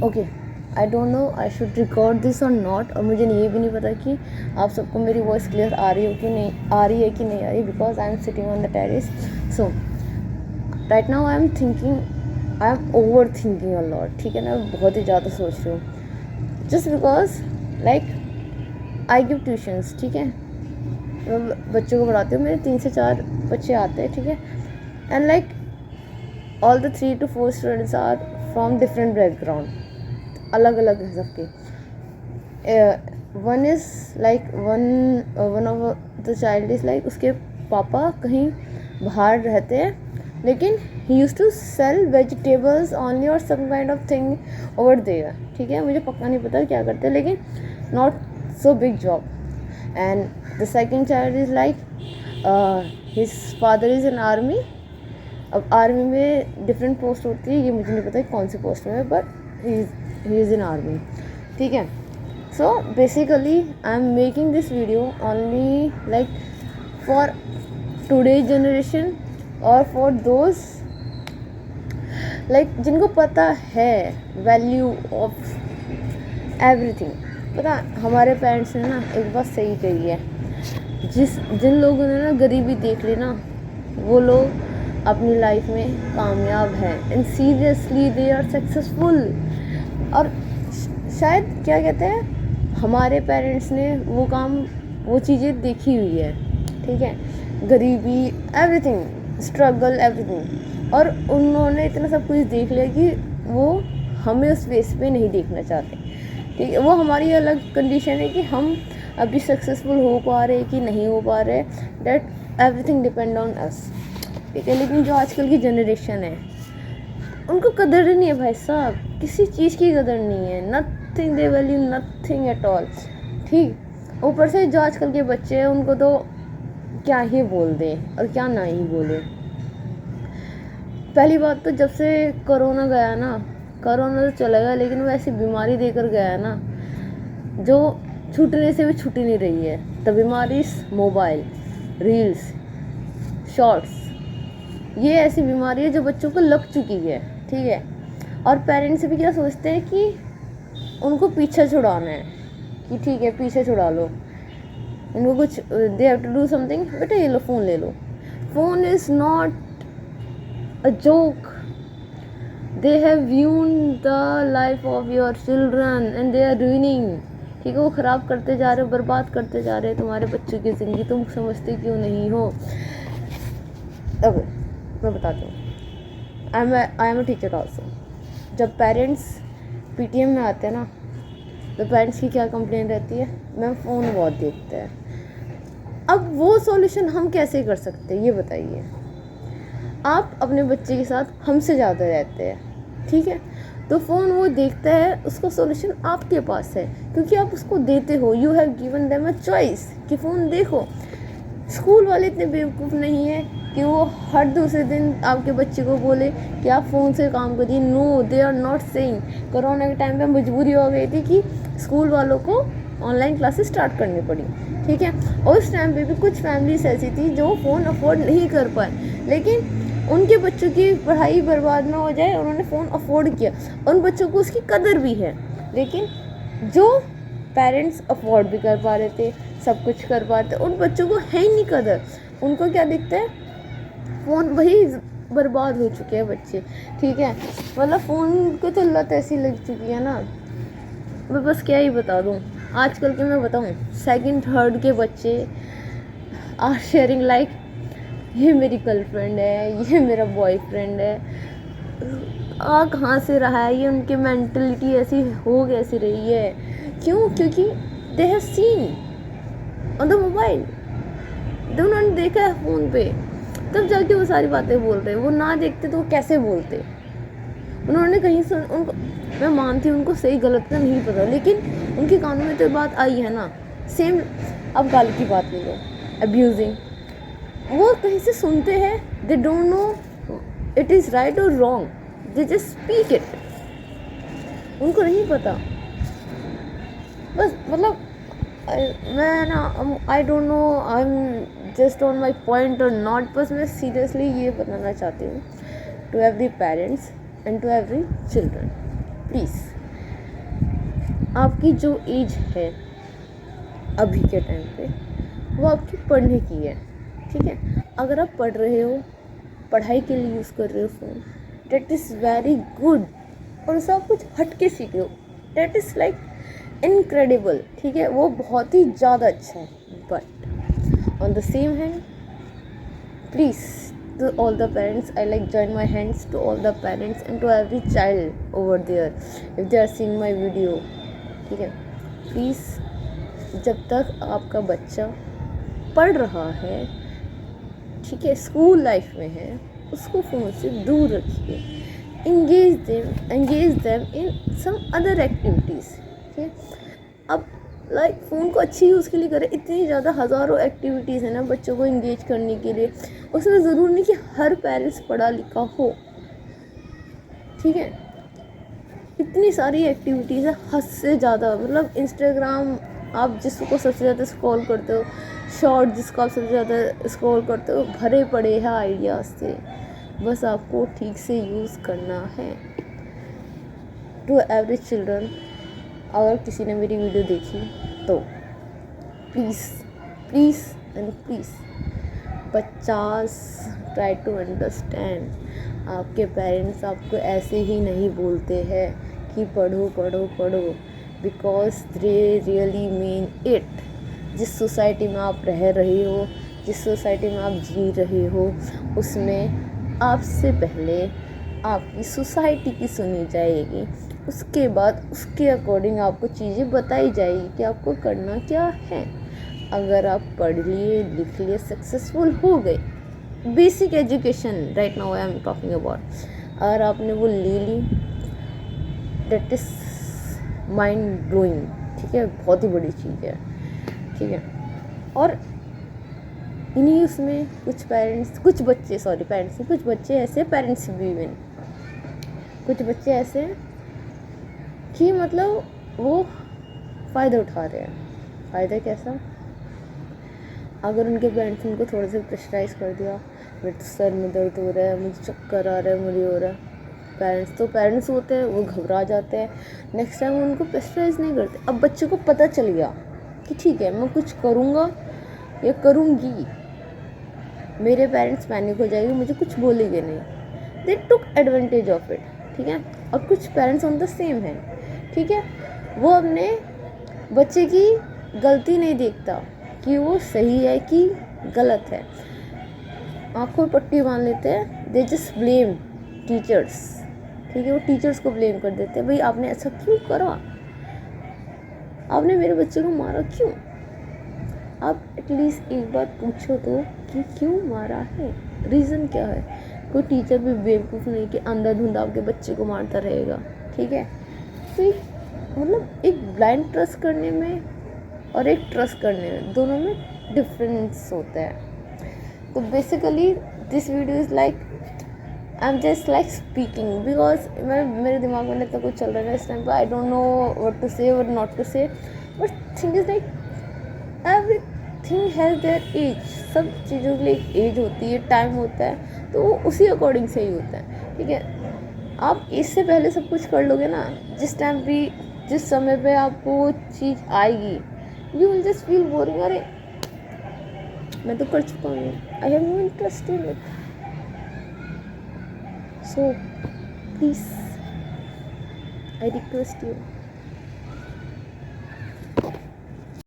Okay, I don't know I should record this और not, और मुझे ये भी नहीं पता कि आप सबको मेरी वॉइस क्लियर आ रही हो कि नहीं आ रही है कि नहीं आ रही, because I am sitting on the terrace. So right now I am thinking, I am over thinking a lot. ठीक है ना, मैं बहुत ही ज़्यादा सोच रही हूँ. Just because like I give tuitions. ठीक है, मैं बच्चों को पढ़ाती हूँ, मेरे 3 से 4 बच्चे आते हैं. ठीक है, and like all the 3 to 4 students are from different background, अलग अलग है सबके. One is like one of the child is like उसके पापा कहीं बाहर रहते हैं, लेकिन he use to sell vegetables only और some kind of thing over there. ठीक है, मुझे पक्का नहीं पता क्या करते हैं, लेकिन not so big job. And the second child is like his father is in army. अब आर्मी में डिफरेंट पोस्ट होती है, ये मुझे नहीं पता कौन सी पोस्ट में है, but he is in army. ठीक है, so basically I am making this video only like for today generation और फॉर दोज लाइक जिनको पता है वैल्यू ऑफ एवरीथिंग. पता हमारे पेरेंट्स ने ना एक बात सही कही है, जिन लोगों ने ना गरीबी देख ली ना, वो लोग अपनी लाइफ में कामयाब हैं, and seriously they are successful. और शायद क्या कहते हैं, हमारे पेरेंट्स ने वो चीज़ें देखी हुई है. ठीक है, गरीबी, एवरीथिंग, स्ट्रगल, एवरीथिंग, और उन्होंने इतना सब कुछ देख लिया कि वो हमें उस बेस पे नहीं देखना चाहते. ठीक है, वो हमारी अलग कंडीशन है कि हम अभी सक्सेसफुल हो पा रहे कि नहीं हो पा रहे, that everything depend on us. ठीक है, लेकिन जो आजकल की जनरेशन है उनको कदर ही नहीं है भाई साहब, किसी चीज़ की कदर नहीं है. Nothing, they value nothing at all. ठीक, ऊपर से जो आजकल के बच्चे हैं उनको तो क्या ही बोल दें और क्या ना ही बोले. पहली बात तो जब से कोरोना गया ना, कोरोना तो चला गया, लेकिन वो ऐसी बीमारी देकर गया ना जो छूटने से भी छूटी नहीं रही है. द बीमारी मोबाइल, रील्स, शॉर्ट्स, ये ऐसी बीमारी है जो बच्चों को लग चुकी है. ठीक है, और पेरेंट्स भी क्या सोचते हैं कि उनको पीछे छुड़ाना है, कि ठीक है पीछे छुड़ा लो, उनको कुछ they have to do something, बेटा ये लो फ़ोन ले लो. Phone is not a joke. They have ruined the life of your children and they are ruining. ठीक है, वो ख़राब करते जा रहे, बर्बाद करते जा रहे तुम्हारे बच्चों की ज़िंदगी. तुम समझते क्यों नहीं हो? अब मैं बताती हूँ, I am a teacher also. जब पेरेंट्स पीटीएम में आते हैं ना, तो पेरेंट्स की क्या कंप्लेन रहती है, मैम फ़ोन बहुत देखते हैं. अब वो सॉल्यूशन हम कैसे कर सकते हैं ये बताइए. आप अपने बच्चे के साथ हमसे ज़्यादा रहते हैं. ठीक है, तो फ़ोन वो देखता है, उसका सॉल्यूशन आपके पास है, क्योंकि आप उसको देते हो. You have given them a choice कि फ़ोन देखो. स्कूल वाले इतने बेवकूफ़ नहीं है कि वो हर दूसरे दिन आपके बच्चे को बोले कि आप फ़ोन से काम करिए. No, they are not saying. Corona के टाइम पे मजबूरी हो गई थी कि स्कूल वालों को ऑनलाइन क्लासेस स्टार्ट करनी पड़ी. ठीक है, और उस टाइम पे भी कुछ फैमिलीज ऐसी थी जो फ़ोन अफोर्ड नहीं कर पाए, लेकिन उनके बच्चों की पढ़ाई बर्बाद ना हो जाए, उन्होंने फ़ोन अफोर्ड किया. उन बच्चों को उसकी कदर भी है. लेकिन जो पेरेंट्स अफोर्ड भी कर पा रहे थे, सब कुछ कर पाते, उन बच्चों को है ही नहीं कदर. उनको क्या दिखता है, फ़ोन, वही बर्बाद हो चुके हैं बच्चे. ठीक है, मतलब फ़ोन को तो लत ऐसी लग चुकी है ना, मैं बस क्या ही बता दूँ. आजकल के मैं बताऊँ, सेकंड थर्ड के बच्चे आर शेयरिंग लाइक ये मेरी गर्लफ्रेंड है, ये मेरा बॉयफ्रेंड है. कहाँ से रहा है ये, उनकी मेंटलिटी ऐसी हो कैसी रही है. क्यों? क्योंकि they have seen on the mobile, तो उन्होंने देखा है फ़ोन पे, तब जाके वो सारी बातें बोल रहे हैं. वो ना देखते तो वो कैसे बोलते. उन्होंने कहीं सुन, उनको मैं मानती हूँ उनको सही गलत का नहीं पता, लेकिन उनके कानों में तो बात आई है ना. सेम अब गाली की बात ले लो, अब्यूजिंग, वो कहीं से सुनते हैं. They don't know it is right और wrong, they just speak it. उनको नहीं पता. बस मतलब मैं ना, I don't know I am just on my point और नॉट. बस मैं सीरियसली ये बताना चाहती हूँ to every parents and to every children, please आपकी जो एज है अभी के टाइम पे वो आपकी पढ़ने की है, ठीक है। अगर आप पढ़ रहे हो, पढ़ाई के लिए यूज़ कर रहे हो phone, that is very good. और उससे आप कुछ हट के सीख रहे हो, डेट इज़ लाइक इनक्रेडिबल, ठीक है, वो बहुत ही ज़्यादा अच्छा है। But on the same hand, please to all the parents, I like join my hands to all the parents and to every child over there if they are seeing my video, ठीक है। Please जब तक आपका बच्चा पढ़ रहा है, ठीक है, स्कूल लाइफ में है, उसको फ़ोन से दूर रखिए। engage them in some other activities, ठीक है। अब लाइक फ़ोन को अच्छी यूज़ के लिए करें, इतनी ज़्यादा हज़ारों एक्टिविटीज़ है ना बच्चों को इंगेज करने के लिए। उसमें ज़रूर नहीं कि हर पेरेंट्स पढ़ा लिखा हो, ठीक है। इतनी सारी एक्टिविटीज़ है, हद से ज़्यादा। मतलब इंस्टाग्राम आप जिसको सबसे ज़्यादा स्क्रॉल करते हो, शॉर्ट जिसको आप सबसे ज़्यादा स्क्रॉल करते हो, भरे पड़े हैं आइडियाज़ से। बस आपको ठीक से यूज़ करना है। टू एवरी चिल्ड्रन, अगर किसी ने मेरी वीडियो देखी तो प्लीज़ प्लीज़ एंड प्लीज़ बच्चास ट्राई टू अंडरस्टैंड। आपके पेरेंट्स आपको ऐसे ही नहीं बोलते हैं कि पढ़ो पढ़ो पढ़ो, because they really mean it. जिस सोसाइटी में आप रह रहे हो, जिस सोसाइटी में आप जी रहे हो, उसमें आपसे पहले आपकी सोसाइटी की सुनी जाएगी, उसके बाद उसके अकॉर्डिंग आपको चीज़ें बताई जाएगी कि आपको करना क्या है। अगर आप पढ़ लिए, लिख लिए, सक्सेसफुल हो गए, basic education right now I am talking about, अगर आपने वो ले ली, डेट इज़ माइंड ब्लोइंग, ठीक है, बहुत ही बड़ी चीज़ है, ठीक है। और इन्हीं उसमें कुछ बच्चे ऐसे पेरेंट्स भी इवन कुछ बच्चे ऐसे हैं कि मतलब वो फ़ायदा उठा रहे हैं। फ़ायदा कैसा? अगर उनके पेरेंट्स ने उनको थोड़ा सा प्रेशराइज़ कर दिया, मेरे तो सर में दर्द हो रहा है, मुझे चक्कर आ रहा है, मुझे हो रहा है, पेरेंट्स होते हैं, वो घबरा जाते हैं, नेक्स्ट टाइम उनको प्रेशराइज़ नहीं करते। अब बच्चे को पता चल गया कि ठीक है, मैं कुछ करूँगा या करूँगी, मेरे पेरेंट्स पैनिक हो जाएंगे, मुझे कुछ बोलेंगे नहीं। दे टुक एडवांटेज ऑफ इट, ठीक है। और कुछ पेरेंट्स ऑन द सेम है, ठीक है, वो अपने बच्चे की गलती नहीं देखता कि वो सही है कि गलत है, आंखों में पट्टी बांध लेते हैं। दे जस्ट ब्लेम टीचर्स, ठीक है, वो टीचर्स को ब्लेम कर देते हैं, भाई आपने ऐसा क्यों करा, आपने मेरे बच्चे को मारा क्यों। आप एटलीस्ट एक बार पूछो तो कि क्यों मारा है, रीज़न क्या है। कोई टीचर भी बेवकूफ़ नहीं कि अंधाधुंध आपके बच्चे को मारता रहेगा, ठीक है। तो मतलब एक ब्लाइंड ट्रस्ट करने में और एक ट्रस्ट करने में, दोनों में डिफरेंस होता है। तो basically this video is like I am just like speaking, because मेरे दिमाग में इतना कुछ चल रहा है इस टाइम पर, I don't know what to say और not to say, but thing is like everything has their age. सब चीज़ों के लिए एक एज होती है, टाइम होता है, तो वो उसी अकॉर्डिंग से ही होता है, ठीक है। आप इससे पहले सब कुछ कर लोगे ना, जिस समय पे आपको वो चीज़ आएगी, you will just feel boring, अरे मैं तो कर चुका हूँ, I have no interest in it. So please I request you,